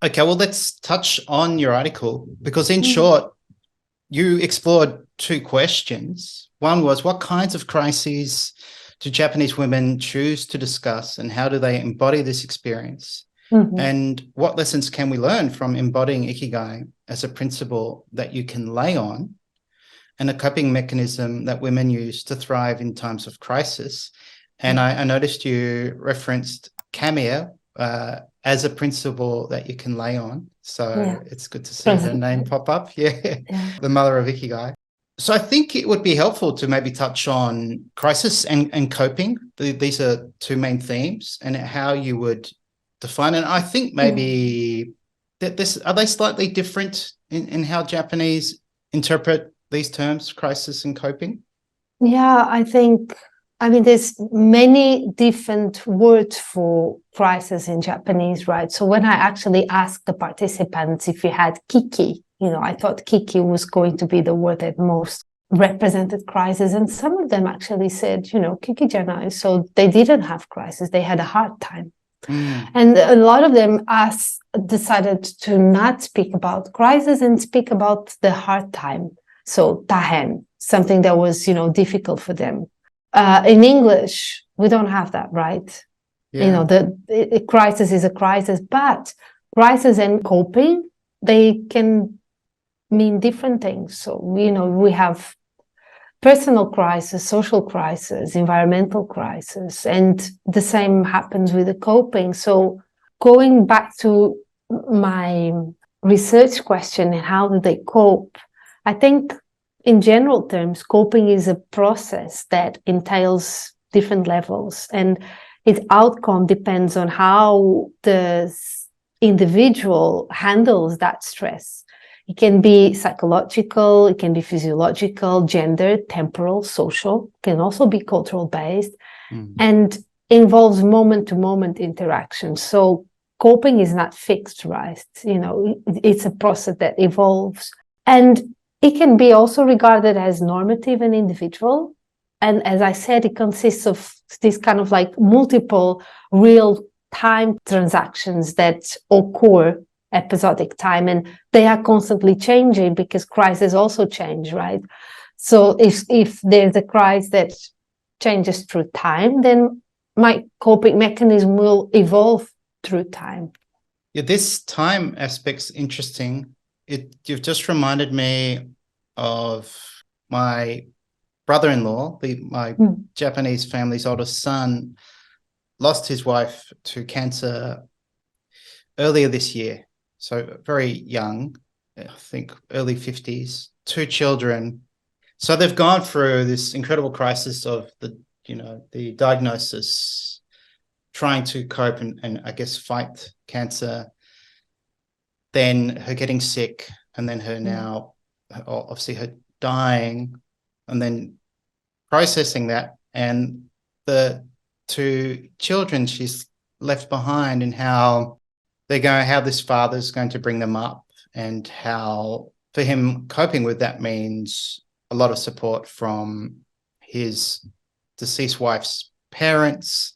Okay, well, let's touch on your article because, in Mm. short, you explored two questions. One was, what kinds of crises do Japanese women choose to discuss, and how do they embody this experience? Mhm. And what lessons can we learn from embodying ikigai as a principle that you can lay on and a coping mechanism that women use to thrive in times of crisis? And I noticed you referenced cameo as a principle that you can lay on. So Yeah. it's good to see her Present. name pop up. Yeah, Yeah. the mother of ikigai. So I think it would be helpful to maybe touch on crisis and coping. These are two main themes, and how you would define it. I think Mm. maybe that this are they slightly different in how Japanese interpret these terms, crisis and coping? Yeah, I mean, there's many different words for crisis in Japanese, right? So when I actually asked the participants if we had kiki, I thought kiki was going to be the word that most represented crisis. And some of them actually said, kiki janai. So they didn't have crisis, they had a hard time. Mm, And a lot of them decided to not speak about crisis and speak about the hard time. So tahen, something that was, difficult for them. In English, we don't have that, right? yeah. The crisis is a crisis, but crisis and coping, they can mean different things. So, we have personal crisis, social crisis, environmental crisis, and the same happens with the coping. So going back to my research question, how do they cope? I think in general terms, coping is a process that entails different levels, and its outcome depends on how the individual handles that stress. It can be psychological, it can be physiological, gender, temporal, social, can also be cultural based, and involves moment to moment interaction. So coping is not fixed, right? It's a process that evolves. And it can be also regarded as normative and individual. And as I said, it consists of this kind of like multiple real time transactions that occur episodic time, and they are constantly changing because crises also change, right? So if there's a crisis that changes through time, then my coping mechanism will evolve through time. Yeah, this time aspect's interesting. You've just reminded me of my brother-in-law, my Japanese family's oldest son, lost his wife to cancer earlier this year. So very young, I think early 50s, two children. So they've gone through this incredible crisis of the diagnosis, trying to cope and I guess fight cancer, then her getting sick, and then her now obviously her dying, and then processing that, and the two children she's left behind, and how how this father's going to bring them up, and how for him coping with that means a lot of support from his deceased wife's parents.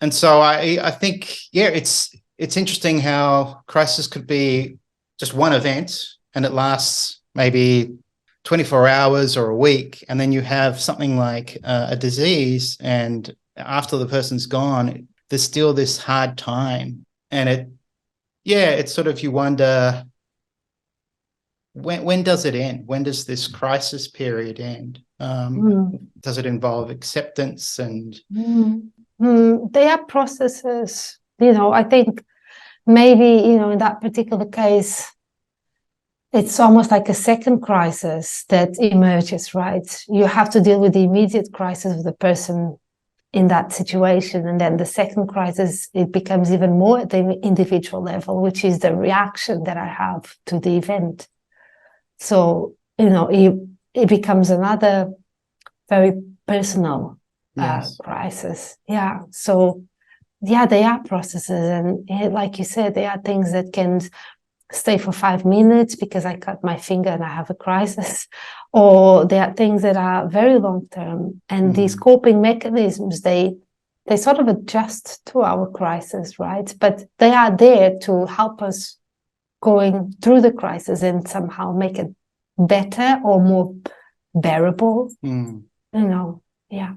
And so I think, yeah, it's interesting how crisis could be just one event, and it lasts maybe 24 hours or a week, and then you have something like a disease, and after the person's gone, there's still this hard time. And it's sort of, you wonder, when does it end? When does this crisis period end? Does it involve acceptance and They are processes. I think maybe, in that particular case, it's almost like a second crisis that emerges, right? You have to deal with the immediate crisis of the person in that situation. And then the second crisis, it becomes even more at the individual level, which is the reaction that I have to the event. So, it becomes another very personal yes. crisis. Yeah. So, yeah, they are processes. And like you said, they are things that can stay for 5 minutes because I cut my finger and I have a crisis. Or there are things that are very long term. And these coping mechanisms, they sort of adjust to our crisis, right? But they are there to help us going through the crisis and somehow make it better or more bearable. You know, yeah.